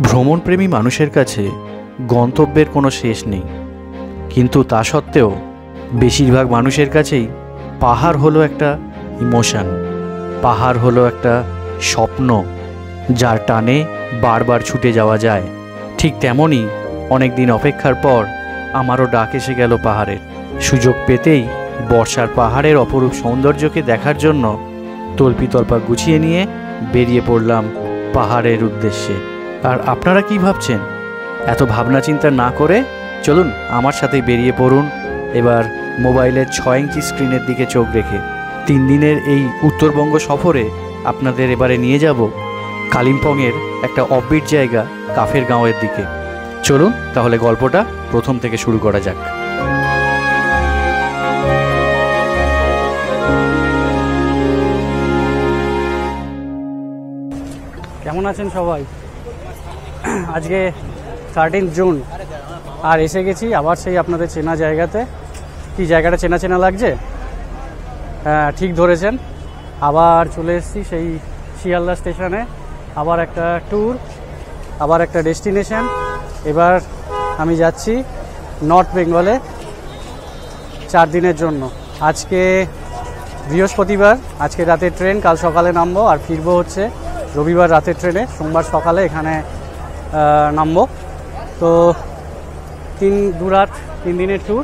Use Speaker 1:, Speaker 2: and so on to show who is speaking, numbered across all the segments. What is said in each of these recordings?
Speaker 1: ভ্রমণপ্রেমী মানুষের কাছে গন্তব্যের কোনো শেষ নেই, কিন্তু তা সত্ত্বেও বেশিরভাগ মানুষের কাছেই পাহাড় হলো একটা ইমোশন, পাহাড় হলো একটা স্বপ্ন যার টানে বারবার ছুটে যাওয়া যায়। ঠিক তেমনই অনেক দিন অপেক্ষার পর আমারও ডাক এসে গেল পাহাড়ের। সুযোগ পেতেই বর্ষার পাহাড়ের অপরূপ সৌন্দর্যকে দেখার জন্য তল্পিতল্পা গুছিয়ে নিয়ে বেরিয়ে পড়লাম পাহাড়ের উদ্দেশ্যে। আর আপনারা কি ভাবছেন? এত ভাবনা চিন্তা না করে চলুন আমার সাথে বেরিয়ে পড়ুন এবার মোবাইলের 6 ইঞ্চি স্ক্রিনের দিকে চোখ রেখে। 3 দিনের এই উত্তরবঙ্গ সফরে আপনাদের এবারে নিয়ে যাব কালিম্পংয়ের একটা অফবিট জায়গা কাফের গাঁওয়ের দিকে। চলুন তাহলে গল্পটা প্রথম থেকে শুরু করা যাক।
Speaker 2: কেমন আছেন সবাই? আজকে 13 জুন আর এসে গেছি আবার সেই আপনাদের চেনা জায়গাতে। কি জায়গাটা চেনা চেনা লাগছে? হ্যাঁ, ঠিক ধরেছেন, আবার চলে এসেছি সেই শিয়ালদা স্টেশনে। আবার একটা ট্যুর, আবার একটা ডেস্টিনেশন। এবার আমি যাচ্ছি নর্থ বেঙ্গলে 4 দিনের জন্য। আজকে বৃহস্পতিবার, আজকে রাতের ট্রেন, কাল সকালে নামবো আর ফিরবো হচ্ছে রবিবার রাতের ট্রেনে, সোমবার সকালে এখানে নামবো। তো 2 রাত 3 দিনের ট্যুর,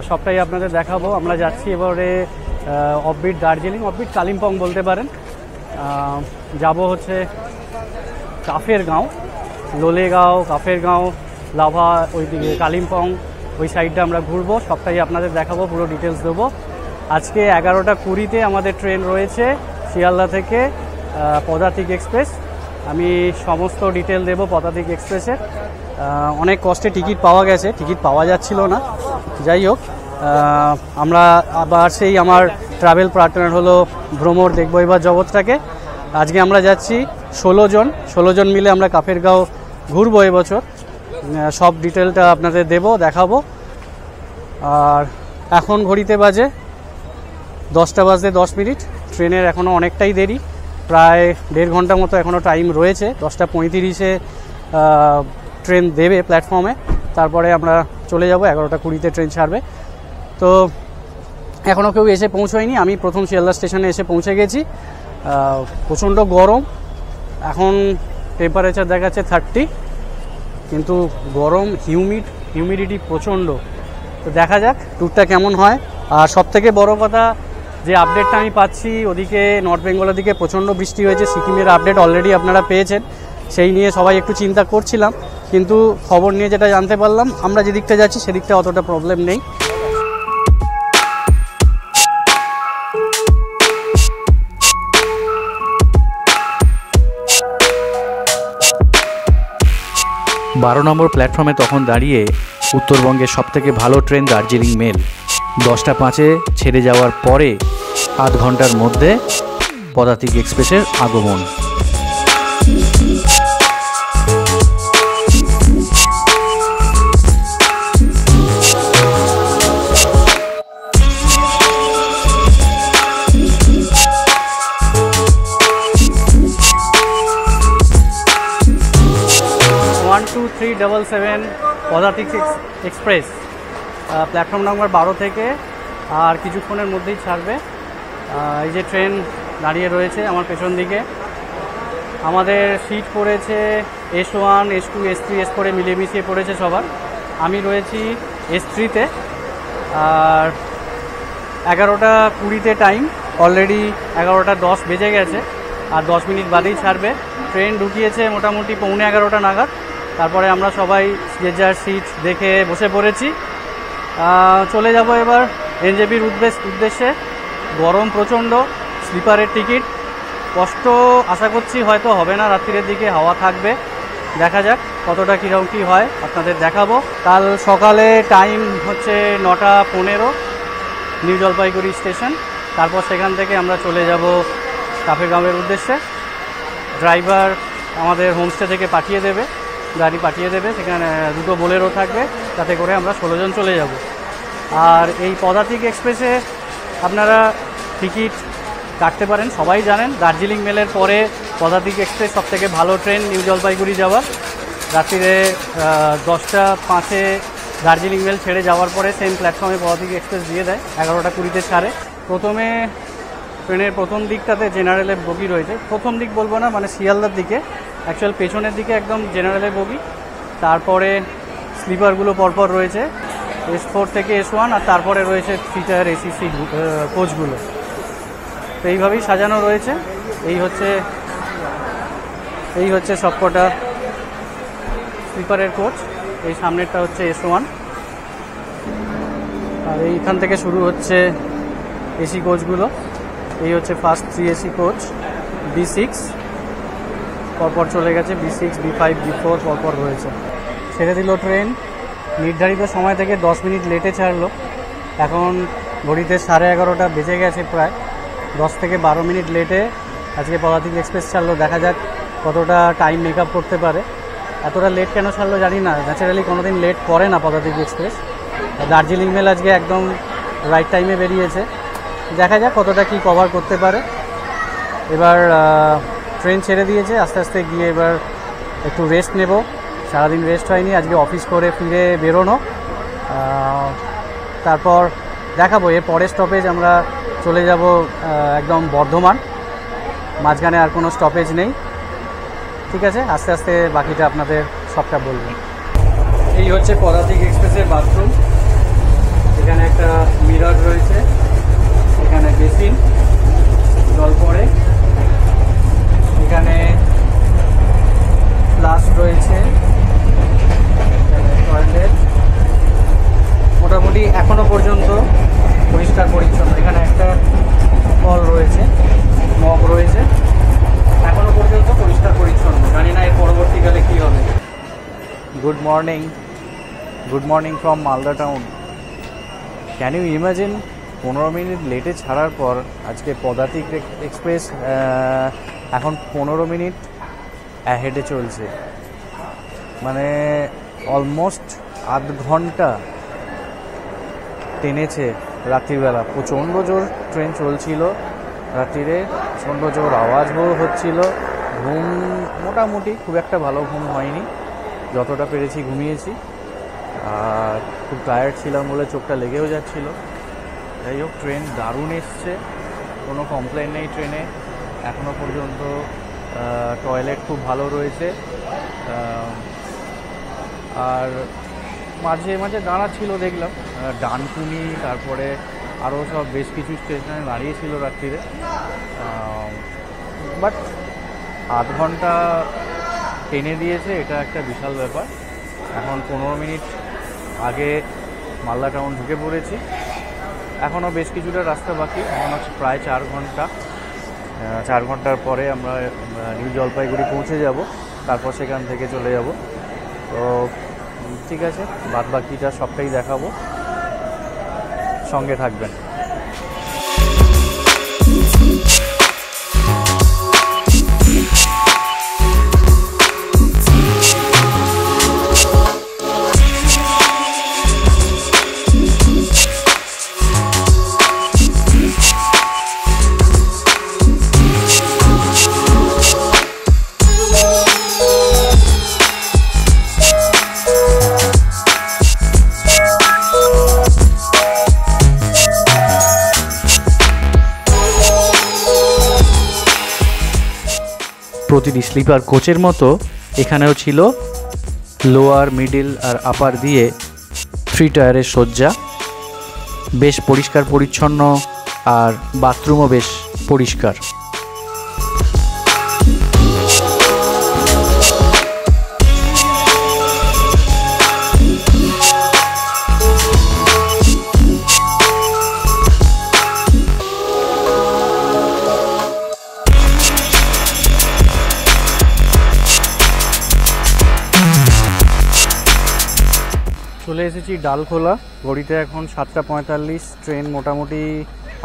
Speaker 2: সবটাই আপনাদের দেখাবো। আমরা যাচ্ছি এবারে অফবিট দার্জিলিং, অফবিট কালিম্পং বলতে পারেন। যাব হচ্ছে কাফের গাঁও, লোলেগাঁও, কাফের গাঁও, লাভা, ওইদিকে কালিম্পং, ওই সাইডটা আমরা ঘুরবো। সবটাই আপনাদের দেখাবো, পুরো ডিটেলস দেবো। আজকে 11টা 20-তে আমাদের ট্রেন রয়েছে শিয়ালদা থেকে পদাতিক এক্সপ্রেস। আমি সমস্ত ডিটেল দেবো পদাতিক এক্সপ্রেসের। অনেক কষ্টে টিকিট পাওয়া গেছে, টিকিট পাওয়া যাচ্ছিল না। যাই হোক, আমরা আবার সেই আমার ট্রাভেল পার্টনার হলো ভ্রমর, দেখবো এবার জগৎটাকে। আজকে আমরা যাচ্ছি 16 জন মিলে আমরা কাফের গাঁও ঘুরবো এবছর। সব ডিটেলটা আপনাদের দেবো, দেখাবো। আর এখন ঘড়িতে বাজে 10টা বাজতে 10 মিনিট। ট্রেনের এখনও অনেকটাই দেরি, প্রায় 1.5 ঘন্টা মতো এখনও টাইম রয়েছে। 10টা 35-এ ট্রেন দেবে প্ল্যাটফর্মে, তারপরে আমরা চলে যাব। 11টা 20-তে ট্রেন ছাড়বে। তো এখনও কেউ এসে পৌঁছয়নি, আমি প্রথম শিয়ালদা স্টেশনে এসে পৌঁছে গেছি। প্রচণ্ড গরম, এখন টেম্পারেচার দেখাচ্ছে 30, কিন্তু গরম, হিউমিডিটি প্রচণ্ড। তো দেখা যাক ট্যুরটা কেমন হয়। আর সবথেকে বড় কথা যে আপডেটটা আমি পাচ্ছি, ওদিকে নর্থ বেঙ্গলের দিকে প্রচণ্ড বৃষ্টি হয়েছে। সিকিমের আপডেট অলরেডি আপনারা পেয়েছেন, সেই নিয়ে সবাই একটু চিন্তা করছিলাম, কিন্তু খবর নিয়ে যেটা জানতে পারলাম, আমরা যেদিকটা যাচ্ছি সেদিকটা অতটা প্রবলেম নেই।
Speaker 1: বারো নম্বর প্ল্যাটফর্মে তখন দাঁড়িয়ে উত্তরবঙ্গের সবথেকে ভালো ট্রেন দার্জিলিং মেল 10টা 5-এ ছেড়ে যাওয়ার পরে আধ ঘন্টার মধ্যে পদাতিক এক্সপ্রেসের আগমন।
Speaker 2: পদাতিক এক্সপ্রেস প্ল্যাটফর্ম নম্বর 12 থেকে আর কিছুক্ষণের মধ্যেই ছাড়বে। এই যে ট্রেন দাঁড়িয়ে রয়েছে আমার পেছন দিকে। আমাদের সিট পড়েছে S1, S2, S3, S4 মিলিয়ে মিশিয়ে পড়েছে সবার। আমি রয়েছি S3-তে। আর 11টা 20-তে টাইম, অলরেডি 11টা 10 বেজে গেছে, আর 10 মিনিট বাদেই ছাড়বে। ট্রেন ঢুকিয়েছে মোটামুটি 11:15 নাগাদ। তারপরে আমরা সবাই যে যার সিট দেখে বসে পড়েছি। চলে যাব এবার এনজেপির উদ্দেশ্যে। গরম প্রচণ্ড, স্লিপারের টিকিট, কষ্ট আশা করছি হয়তো হবে না, রাত্রির দিকে হাওয়া থাকবে। দেখা যাক কতটা কীরকম কী হয়, আপনাদের দেখাবো। কাল সকালে টাইম হচ্ছে 9টা 15, নিউ জলপাইগুড়ি স্টেশন। তারপর সেখান থেকে আমরা চলে যাব কাফের গাঁওয়ের উদ্দেশ্যে। ড্রাইভার আমাদের হোমস্টে থেকে পাঠিয়ে দেবে, গাড়ি পাঠিয়ে দেবে, সেখানে 2টো বোলেরো থাকবে, তাতে করে আমরা 16 জন চলে যাব। আর এই পদাতিক এক্সপ্রেসে আপনারা টিকিট কাটতে পারেন। সবাই জানেন দার্জিলিং মেলের পরে পদাতিক এক্সপ্রেস সবথেকে ভালো ট্রেন নিউ জলপাইগুড়ি যাওয়ার। রাত্রিরে 10:05 দার্জিলিং মেল ছেড়ে যাওয়ার পরে সেম প্ল্যাটফর্মে পদাতিক এক্সপ্রেস দিয়ে দেয়, 11:20 ছাড়ে। প্রথমে ট্রেনের প্রথম দিকটাতে জেনারেলের বগি রয়েছে, প্রথম দিক বলবো না, মানে শিয়ালদার দিকে, অ্যাকচুয়াল পেছনের দিকে একদম জেনারেলের বগি। তারপরে স্লিপারগুলো পরপর রয়েছে, S4 থেকে S1, আর তারপরে রয়েছে 3 টায়ার ACC কোচগুলো। তো এইভাবেই সাজানো রয়েছে। এই হচ্ছে সবকটা স্লিপারের কোচ। এই সামনেরটা হচ্ছে S1, আর এইখান থেকে শুরু হচ্ছে এসি কোচগুলো। এই হচ্ছে ফার্স্ট 3 এসি কোচ, B6 পরপর চলে গেছে, B6, B5, B4 পরপর রয়েছে। ছেড়ে দিল ট্রেন, নির্ধারিত সময় থেকে 10 মিনিট লেটে ছাড়লো। এখন ঘড়িতে 11:30 বেজে গেছে, প্রায় 10 থেকে 12 মিনিট লেটে আজকে পদাতিক এক্সপ্রেস ছাড়লো। দেখা যাক কতটা টাইম মেক আপ করতে পারে। এতটা লেট কেন ছাড়লো জানি না, ন্যাচারালি কোনোদিন লেট করে না পদাতিক এক্সপ্রেস। দার্জিলিং মেল আজকে একদম রাইট টাইমে বেরিয়েছে, দেখা যাক কতটা কি কভার করতে পারে। এবার ট্রেন ছেড়ে দিয়েছে, আস্তে আস্তে গিয়ে এবার একটু রেস্ট নেব। সারাদিন রেস্ট হয়নি, আজকে অফিস করে ফিরে বেরোনো। তারপর দেখাবো এর পরের স্টপেজ আমরা চলে যাব একদম বর্ধমান, মাঝখানে আর কোনো স্টপেজ নেই। ঠিক আছে, আস্তে আস্তে বাকিটা আপনাদের সবটা বলবো। এই হচ্ছে পদাতিক এক্সপ্রেসের বাথরুম। এখানে একটা মিরর রয়েছে, এখানে বেসিন, জল পড়ে, এখানে ফ্লাশ রয়েছে, টয়লেট। মোটামুটি এখনো পর্যন্ত পরিষ্কার পরিচ্ছন্ন। এখানে একটা কল রয়েছে, মগ রয়েছে, এখনো পর্যন্ত পরিষ্কার পরিচ্ছন্ন। জানি না এর পরবর্তীকালে কী হবে। Good morning from Malda town. Can you imagine 15 minute লেটে ছাড়ার পর আজকে পদাতিক এক্সপ্রেস এখন 15 মিনিট অ্যাহেডে চলছে, মানে অলমোস্ট আধ ঘন্টা টেনেছে রাত্রিবেলা। প্রচণ্ড জোর ট্রেন চলছিল রাত্রিরে, প্রচণ্ড জোর আওয়াজও হচ্ছিল। ঘুম মোটামুটি খুব একটা ভালো ঘুম হয়নি, যতটা পেরেছি ঘুমিয়েছি। আর খুব টায়ার্ড ছিলাম বলে চোখটা লেগেও যাচ্ছিল। যাই হোক, ট্রেন দারুণ এসছে, কোনো কমপ্লেন নেই ট্রেনে এখনও পর্যন্ত। টয়লেট খুব ভালো রয়েছে, আর মাঝে মাঝে দাঁড়াচ্ছিল দেখলাম, ডানকুনি, তারপরে আরও সব বেশ কিছু স্টেশনে দাঁড়িয়েছিল রাত্রিরে। বাট আধ ঘন্টা টেনে দিয়েছে, এটা একটা বিশাল ব্যাপার। এখন 15 মিনিট আগে মালদা টাউন ঢুকে পড়েছি, এখনও বেশ কিছুটা রাস্তা বাকি। এখন হচ্ছে প্রায় 4 ঘন্টা। 4 ঘন্টার পরে আমরা নিউ জলপাইগুড়ি পৌঁছে যাব, তারপর সেখান থেকে চলে যাব। তো ঠিক আছে, বাদ বাকিটা সবটাই দেখাবো, সঙ্গে থাকবেন। প্রতিটি স্লিপার কোচের মতো এখানেও ছিল লোয়ার, মিডিল আর আপার দিয়ে 3 টায়ারের সজ্জা। বেশ পরিষ্কার পরিচ্ছন্ন, আর বাথরুমও বেশ পরিষ্কার। চলে এসেছি ডালখোলা। ঘড়িতে এখন 7:45। ট্রেন মোটামুটি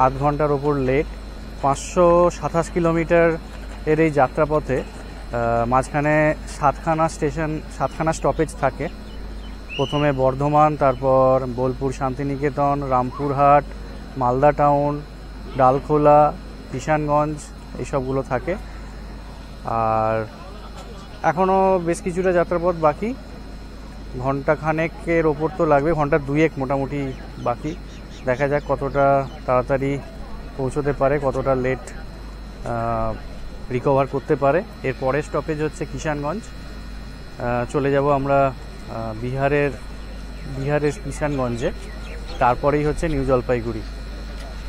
Speaker 2: আধ ঘন্টার ওপর লেট। 527 কিলোমিটার এর এই যাত্রাপথে মাঝখানে 7খানা স্টপেজ থাকে। প্রথমে বর্ধমান, তারপর বোলপুর, শান্তিনিকেতন, রামপুরহাট, মালদা টাউন, ডালখোলা, কিষানগঞ্জ এইসবগুলো থাকে। আর এখনও বেশ কিছুটা যাত্রাপথ বাকি, ঘন্টা খানেকের ওপর তো লাগবে, ঘন্টা 2-1 মোটামুটি বাকি। দেখা যাক কতটা তাড়াতাড়ি পৌঁছতে পারে, কতটা লেট রিকভার করতে পারে। এর পরের স্টপেজ হচ্ছে কিষানগঞ্জ। চলে যাব আমরা বিহারের কিষানগঞ্জে, তারপরেই হচ্ছে নিউ জলপাইগুড়ি।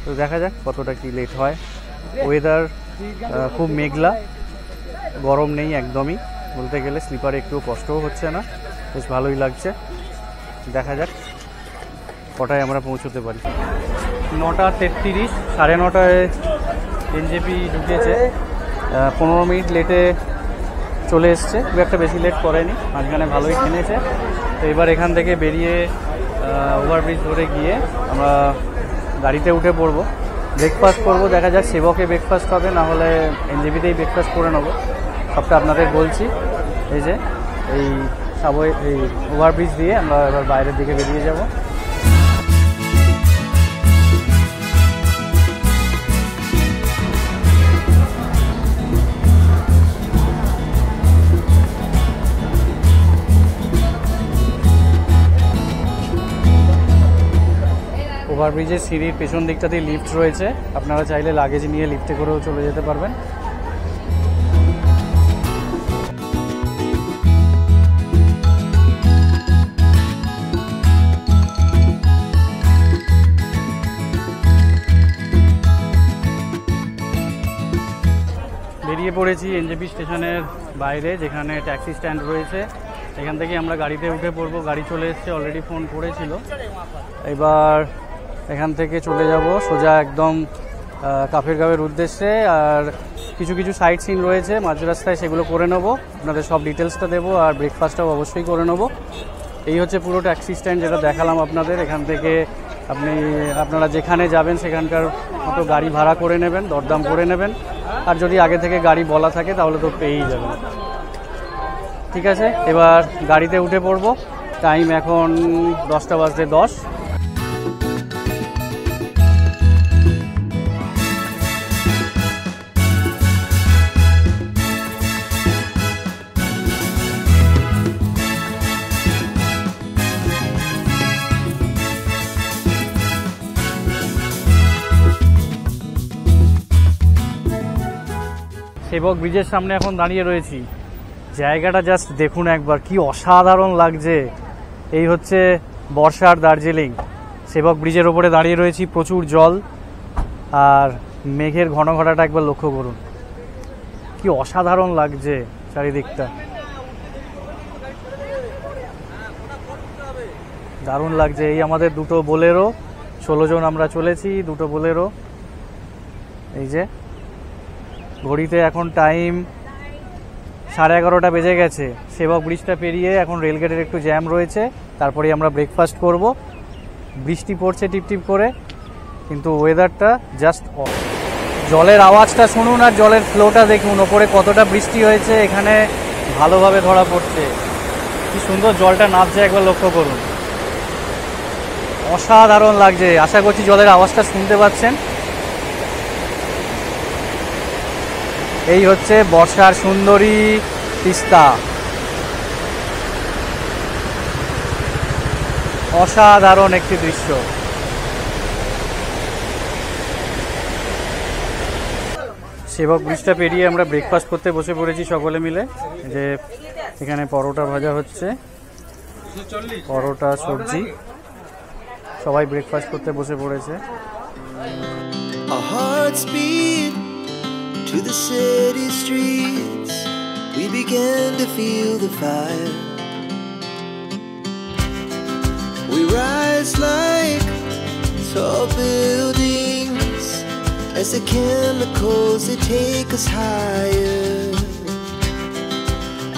Speaker 2: তো দেখা যাক কতটা কি লেট হয়। ওয়েদার খুব মেঘলা, গরম নেই একদমই, বলতে গেলে স্লিপারে একটু কষ্টও হচ্ছে না, বেশ ভালোই লাগছে। দেখা যাক কটায় আমরা পৌঁছতে পারি। 9:33, 9:30 এনজেপি ঢুকেছে, 15 মিনিট লেটে চলে এসছে, খুব একটা বেশি লেট করেনি, মাঝখানে ভালোই কিনেছে। তো এবার এখান থেকে বেরিয়ে ওভারব্রিজ ধরে গিয়ে আমরা গাড়িতে উঠে পড়বো, ব্রেকফাস্ট করবো। দেখা যাক সেবকে ব্রেকফাস্ট হবে, না হলে এনজেপিতেই ব্রেকফাস্ট করে নেবো, সবটা আপনাদের বলছি। এই যে এই ওভারব্রিজ দিয়ে আমরা এবার বাইরের দিকে বেরিয়ে যাব। ওভারব্রিজের সিঁড়ির পেছন দিকটাতেই লিফট রয়েছে, আপনারা চাইলে লাগেজ নিয়ে লিফটে করেও চলে যেতে পারবেন। বেরিয়ে পড়েছি এনজেপি স্টেশনের বাইরে, যেখানে ট্যাক্সি স্ট্যান্ড রয়েছে। এখান থেকে আমরা গাড়িতে উঠে পড়বো, গাড়ি চলে এসছে, অলরেডি ফোন করেছিল। এবার এখান থেকে চলে যাব সোজা একদম কাফেরগাঁওয়ের উদ্দেশ্যে। আর কিছু কিছু সাইট সিন রয়েছে মাঝ রাস্তায়, সেগুলো করে নেবো, আপনাদের সব ডিটেলসটা দেবো, আর ব্রেকফাস্টটাও অবশ্যই করে নেবো। এই হচ্ছে পুরো ট্যাক্সি স্ট্যান্ড, যেটা দেখালাম আপনাদের। এখান থেকে আপনারা যেখানে যাবেন সেখানকার মতো গাড়ি ভাড়া করে নেবেন, দরদাম করে নেবেন, আর যদি আগে থেকে গাড়ি বলা থাকে তাহলে তো পেয়েই যাবেন। ঠিক আছে, এবার গাড়িতে উঠে পড়বো। টাইম এখন 10:10। সেবক ব্রিজের সামনে এখন দাঁড়িয়ে রয়েছি। জায়গাটা জাস্ট দেখুন একবার, কি অসাধারণ লাগছে। এই হচ্ছে বর্ষার দার্জিলিং। সেবক ব্রিজের ওপরে দাঁড়িয়ে রয়েছি, প্রচুর জল, আর মেঘের ঘন ঘটাটা একবার লক্ষ্য করুন, কি অসাধারণ লাগছে চারিদিকটা, দারুণ লাগছে। এই আমাদের দুটো বোলেরো, 16 জন আমরা চলেছি, দুটো বোলেরো। এই যে ঘড়িতে এখন টাইম 11:30 বেজে গেছে। সেবক ব্রিজটা পেরিয়ে এখন রেলগেটের একটু জ্যাম রয়েছে, তারপরে আমরা ব্রেকফাস্ট করব। বৃষ্টি পড়ছে টিপটিপ করে, কিন্তু ওয়েদারটা জাস্ট জলের আওয়াজটা শুনুন আর জলের ফ্লোটা দেখুন, ওপরে কতটা বৃষ্টি হয়েছে, এখানে ভালোভাবে ধরা পড়ছে। কি সুন্দর জলটা নামছে, একবার লক্ষ্য করুন, অসাধারণ লাগছে। আশা করছি জলের আওয়াজটা শুনতে পাচ্ছেন। এই হচ্ছে বর্ষার সুন্দরী তিস্তা, অসাধারণ একটি দৃশ্য। সেবক ব্রিজটা পেরিয়ে আমরা ব্রেকফাস্ট করতে বসে পড়েছি সকলে মিলে। যে এখানে পরোটা ভাজা হচ্ছে, পরোটা সবজি, সবাই ব্রেকফাস্ট করতে বসে পড়েছে।
Speaker 3: To the city streets, we began to feel the fire. We rise like tall buildings as the chemicals, they take us higher.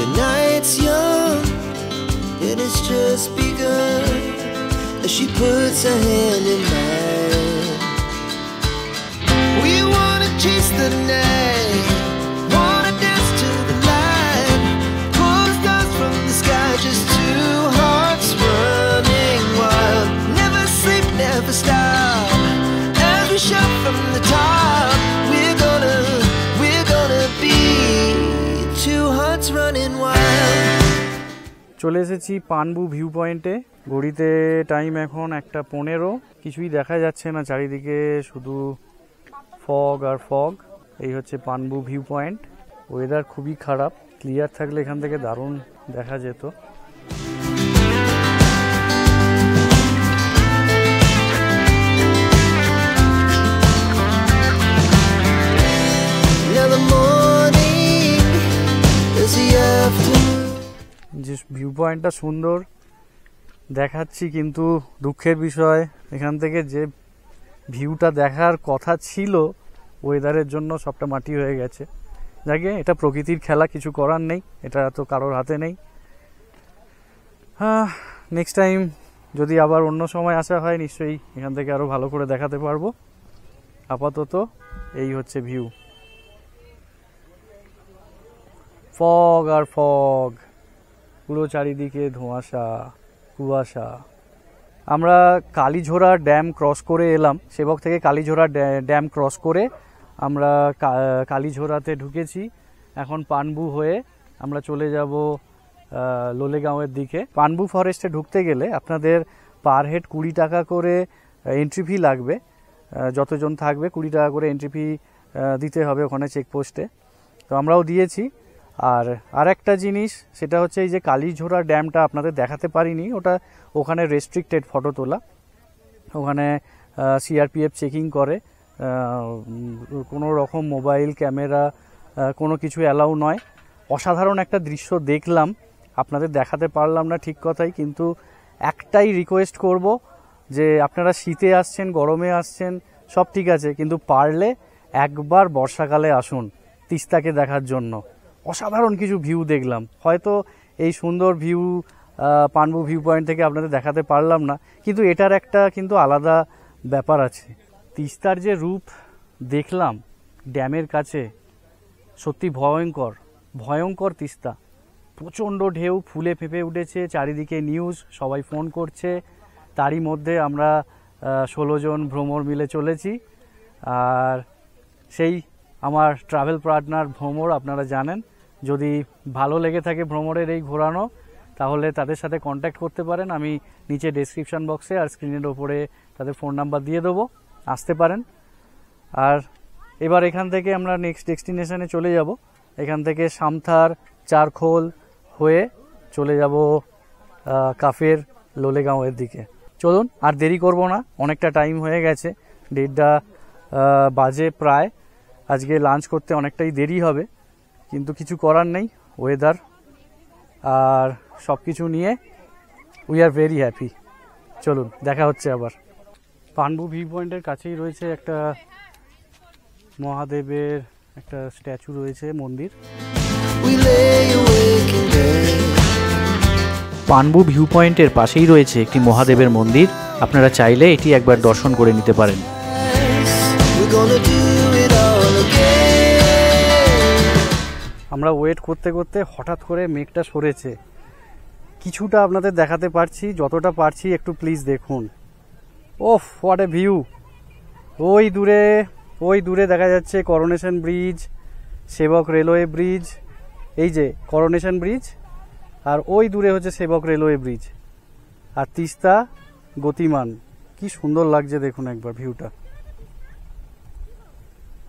Speaker 3: The night's young and it's just begun as she puts her hand in mine. We wanna chase the night, wanna dance to the light, pull the stars from the sky, just two hearts running wild. Never sleep, never stop, as we shout from the top, we're
Speaker 2: চলে এসেছি পানবু view পয়েন্টে। ঘড়িতে time এখন 1:15। কিছুই দেখা যাচ্ছে না, চারিদিকে শুধু ফগ আর ফগ। এই হচ্ছে পানবু ভিউ পয়েন্ট। ওয়েদার খুবই খারাপ, ক্লিয়ার থাকলে এখান থেকে দারুণ দেখা যেত। যে ভিউ পয়েন্টটা সুন্দর দেখাচ্ছি, কিন্তু দুঃখের বিষয় এখান থেকে যে ভিউটা দেখার কথা ছিল ওয়েদারের জন্য সবটা মাটি হয়ে গেছে। যাকে এটা প্রকৃতির খেলা, কিছু করার নেই, এটা তো কারোর হাতে নেই। হ্যাঁ, নেক্সট টাইম যদি আবার অন্য সময় আসা হয় নিশ্চয়ই এখান থেকে আরও ভালো করে দেখাতে পারবো। আপাতত এই হচ্ছে ভিউ, ফগ আর ফগ, পুরো চারিদিকে ধোঁয়াশা কুয়াশা। আমরা কালীঝোড়া ড্যাম ক্রস করে এলাম, সেবক থেকে কালীঝোড়া ড্যাম ক্রস করে আমরা কালীঝোড়াতে ঢুকেছি। এখন পানবু হয়ে আমরা চলে যাব লোলেগাঁওয়ের দিকে। পানবু ফরেস্টে ঢুকতে গেলে আপনাদের পার হেড 20 টাকা করে এন্ট্রি ফি লাগবে। যতজন থাকবে 20 টাকা করে এন্ট্রি ফি দিতে হবে ওখানে চেকপোস্টে, তো আমরাও দিয়েছি। আর একটা জিনিস, সেটা হচ্ছে এই যে কালীঝোড়া ড্যামটা আপনাদের দেখাতে পারিনি, ওখানে রেস্ট্রিক্টেড ফটো তোলা। ওখানে সিআরপিএফ চেকিং করে, কোনো রকম মোবাইল ক্যামেরা কোনো কিছু অ্যালাউ নয়। অসাধারণ একটা দৃশ্য দেখলাম, আপনাদের দেখাতে পারলাম না ঠিক কথাই, কিন্তু একটাই রিকোয়েস্ট করব যে আপনারা শীতে আসছেন, গরমে আসছেন, সব ঠিক আছে, কিন্তু পারলে একবার বর্ষাকালে আসুন তিস্তাকে দেখার জন্য। অসাধারণ কিছু ভিউ দেখলাম। হয়তো এই সুন্দর ভিউ পানবু ভিউ পয়েন্ট থেকে আপনাদের দেখাতে পারলাম না, কিন্তু এটার একটা কিন্তু আলাদা ব্যাপার আছে। তিস্তার যে রূপ দেখলাম ড্যামের কাছে, সত্যি ভয়ঙ্কর ভয়ঙ্কর তিস্তা। প্রচণ্ড ঢেউ, ফুলে ফেঁপে উঠেছে, চারিদিকে নিউজ, সবাই ফোন করছে। তারই মধ্যে আমরা 16 জন ভ্রমর মিলে চলেছি। আর সেই আমার ট্রাভেল পার্টনার ভ্রমর, আপনারা জানেন। যদি ভালো লেগে থাকে ভ্রমরের এই ঘোরানো, তাহলে তাদের সাথে কন্ট্যাক্ট করতে পারেন। আমি নিচে ডেসক্রিপশন বক্সে আর স্ক্রিনের ওপরে তাদের ফোন নাম্বার দিয়ে দেবো, আসতে পারেন। আর এবার এখান থেকে আমরা নেক্সট ডেস্টিনেশনে চলে যাব। এখান থেকে সামথার চারখোল হয়ে চলে যাব কাফের লোলেগাঁওয়ের দিকে। চলুন, আর দেরি করব না, অনেকটা টাইম হয়ে গেছে, 1:30 বাজে প্রায়। আজকে লাঞ্চ করতে অনেকটাই দেরি হবে, কিন্তু কিছু করার নেই, ওয়েদার আর সব কিছু নিয়ে উই আর ভেরি হ্যাপি। চলুন, দেখা হচ্ছে আবার। পানবু ভিউ পয়েন্টের কাছেই রয়েছে একটা মহাদেবের একটা স্ট্যাচু রয়েছে, মন্দির।
Speaker 1: পানবু ভিউ পয়েন্টের পাশেই রয়েছে একটি মহাদেবের মন্দির, আপনারা চাইলে এটি একবার দর্শন করে নিতে পারেন।
Speaker 2: আমরা ওয়েট করতে করতে হঠাৎ করে মেঘটা সরেছে, কিছুটা আপনাদের দেখাতে পারছি, যতটা পারছি একটু প্লিজ দেখুন। ওফ, হোয়াট এ ভিউ! ওই দূরে দেখা যাচ্ছে করোনেশন ব্রিজ, সেবক রেলওয়ে ব্রিজ, এই যে করোনেশন ব্রিজ, আর ওই দূরে হচ্ছে সেবক রেলওয়ে ব্রিজ, আর তিস্তা গতিমান। কি সুন্দর লাগছে দেখুন একবার ভিউটা,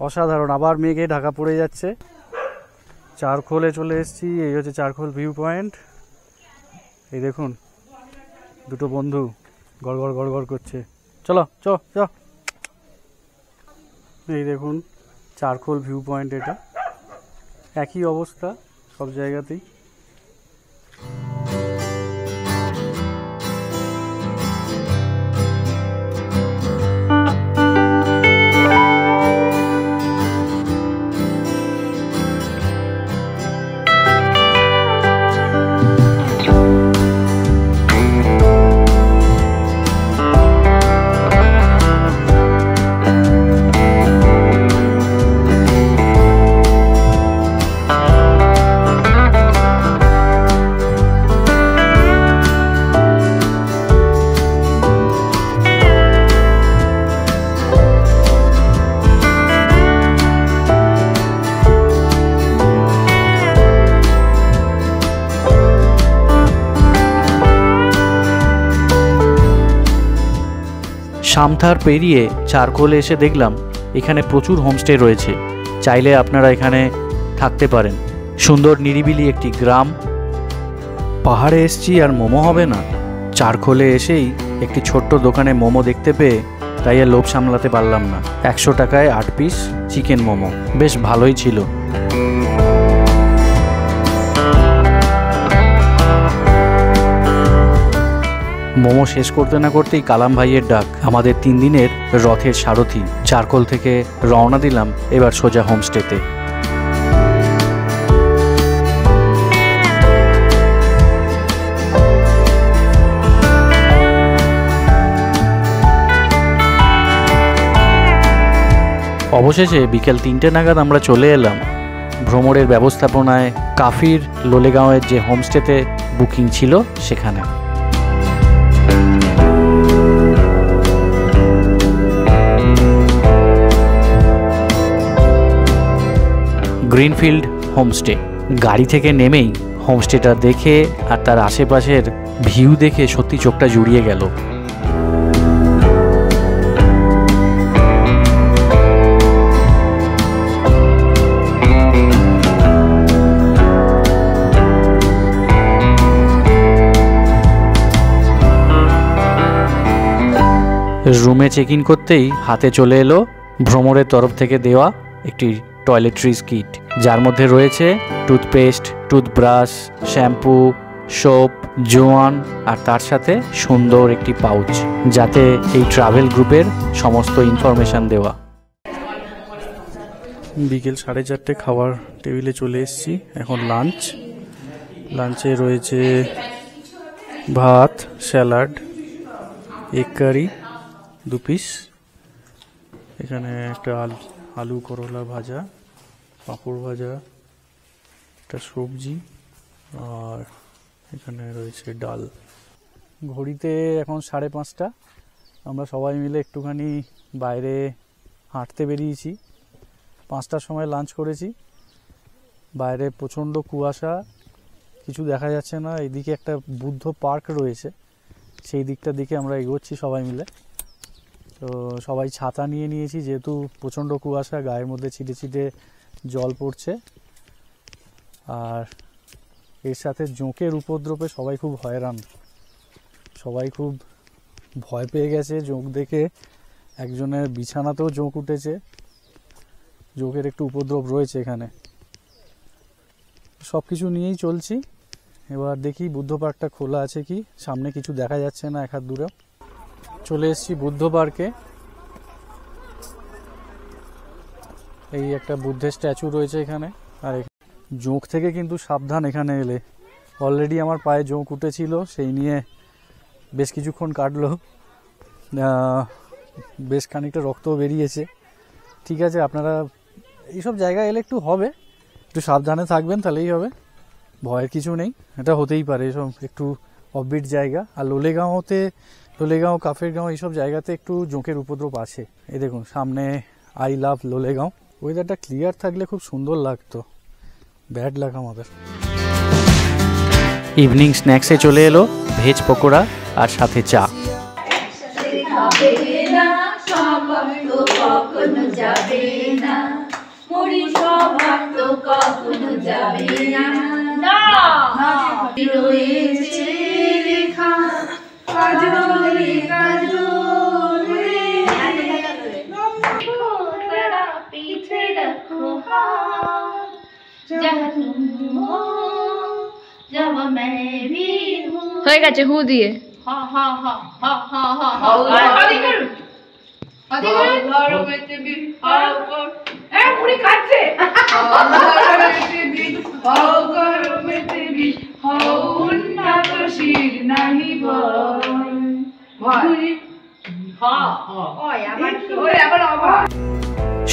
Speaker 2: অসাধারণ। আবার মেঘে ঢাকা পড়ে যাচ্ছে। চারখোলে চলে এসেছি, এই হচ্ছে চারখোল ভিউ পয়েন্ট। এই দেখুন দুটো বন্ধু গড়গড় গড়গড় করছে, চলো চ। এই দেখুন চারখোল ভিউ পয়েন্ট, এটা একই অবস্থা সব জায়গাতেই।
Speaker 1: সামথার পেরিয়ে চারকোলে এসে দেখলাম এখানে প্রচুর হোমস্টে রয়েছে, চাইলে আপনারা এখানে থাকতে পারেন। সুন্দর নিরিবিলি একটি গ্রাম। পাহাড়ে এসছি আর মোমো হবে না? চারকোলে এসেই একটি ছোট্ট দোকানে মোমো দেখতে পেয়ে তাই আর লোভ সামলাতে পারলাম না। 100 টাকায় 8 পিস চিকেন মোমো, বেশ ভালোই ছিল। মোমো শেষ করতে না করতেই কালাম ভাইয়ের ডাক, আমাদের 3 দিনের রথের সারথি। চারকোল থেকে রওনা দিলাম এবার সোজা হোমস্টেতে। অবশেষে বিকেল 3টে নাগাদ আমরা চলে এলাম। ভ্রমণের ব্যবস্থাপনায় কাফির লোলেগাঁওয়ের যে হোমস্টেতে বুকিং ছিল সেখানে। Greenfield homestay. গাড়ি থেকে নেমেই হোমস্টেটা দেখে আর তার আশেপাশের ভিউ দেখে সত্যি চোখটা জুড়িয়ে গেল। রুমে চেক ইন করতেই হাতে চলে এলো ভ্রমণের তরফ থেকে দেওয়া একটি টয়লেট্রিজ কিট, যার মধ্যে রয়েছে টুথপেস্ট, টুথব্রাশ, শ্যাম্পু, সোপ, জোয়ান আর তার সাথে সুন্দর একটি পাউচ, যাতে এই ট্রাভেল গ্রুপের সমস্ত ইনফরমেশন দেওয়া। বিকেল 4:30 খাওয়ার টেবিলে চলে এসেছি। এখন লাঞ্চে রয়েছে ভাত, স্যালাড, এগ কারি 2 পিস, এখানে একটা আলু করলা ভাজা, পাঁপড় ভাজা, একটা সবজি, আর এখানে রয়েছে ডাল। ঘড়িতে এখন 5:30। আমরা সবাই মিলে একটুখানি বাইরে হাঁটতে বেরিয়েছি। 5টার সময় লাঞ্চ করেছি। বাইরে প্রচণ্ড কুয়াশা, কিছু দেখা যাচ্ছে না। এইদিকে একটা বুদ্ধ পার্ক রয়েছে, সেই দিকটার দিকে আমরা এগোচ্ছি সবাই মিলে। তো সবাই ছাতা নিয়ে নিয়েছি, যেহেতু প্রচণ্ড কুয়াশা, গায়ের মধ্যে ছিটে ছিটে জল পড়ছে। আর এর সাথে জোঁকের উপদ্রবে সবাই খুব হয়রান, সবাই খুব ভয় পেয়ে গেছে জোঁক দেখে। একজনের বিছানাতেও জোঁক উঠেছে, জোঁকের একটু উপদ্রব রয়েছে এখানে। সব কিছু নিয়েই চলছি। এবার দেখি বুদ্ধ পার্কটা খোলা আছে কি, সামনে কিছু দেখা যাচ্ছে না এক হাত দূরে। চলে এসেছি বুদ্ধ পার্কে। এই একটা বুদ্ধের স্ট্যাচু রয়েছে এখানে। আর জোঁক থেকে কিন্তু সাবধান এখানে এলে। অলরেডি আমার পায়ে জোঁক উঠেছিল, সেই নিয়ে বেশ কিছুক্ষণ কাটলো, বেশ খানিকটা রক্তও বেরিয়েছে। ঠিক আছে, আপনারা এইসব জায়গায় এলে একটু হবে, একটু সাবধানে থাকবেন, তাহলেই হবে, ভয়ের কিছু নেই। এটা হতেই পারে, এসব একটু অফবিট জায়গা। আর লোলেগাঁও, কাফেরগাঁও এইসব জায়গাতে একটু জোঁকের উপদ্রব আছে। এই দেখুন সামনে আই লাভ লোলেগাঁও। ওয়েদারটা ক্লিয়ার থাকলে খুব সুন্দর লাগতো, ব্যাড লাগ আমাদের। ইভিনিং স্ন্যাক্সে চলে এলো ভেজ পকোড়া আর সাথে চা।
Speaker 4: হয়ে গেছে হু দিয়ে।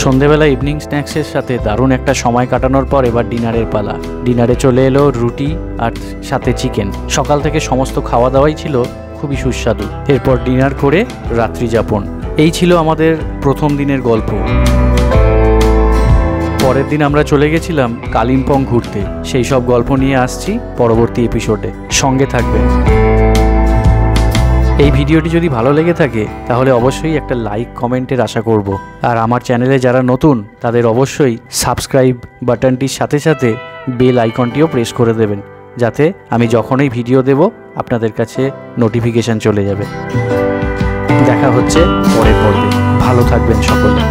Speaker 1: সন্ধেবেলা ইভিনিং স্ন্যাক্সের সাথে দারুণ একটা সময় কাটানোর পর এবার ডিনারের পালা। ডিনারে চলে এলো রুটি আর সাথে চিকেন। সকাল থেকে সমস্ত খাওয়া দাওয়াই ছিল খুবই সুস্বাদু। এরপর ডিনার করে রাত্রি যাপন। এই ছিল আমাদের প্রথম দিনের গল্প। পরের দিন আমরা চলে গেছিলাম কালিম্পং ঘুরতে। সেই সব গল্প নিয়ে আসছি পরবর্তী এপিসোডে, সঙ্গে থাকবেন। এই ভিডিওটি যদি ভালো লেগে থাকে তাহলে অবশ্যই একটা লাইক কমেন্টের আশা করব। আর আমার চ্যানেলে যারা নতুন তাদের অবশ্যই সাবস্ক্রাইব বাটনটির সাথে সাথে বেল আইকনটিও প্রেস করে দেবেন, যাতে আমি যখনই ভিডিও দেব আপনাদের কাছে নোটিফিকেশান চলে যাবে। দেখা হচ্ছে পরের পর্বে। ভালো থাকবেন সকলে।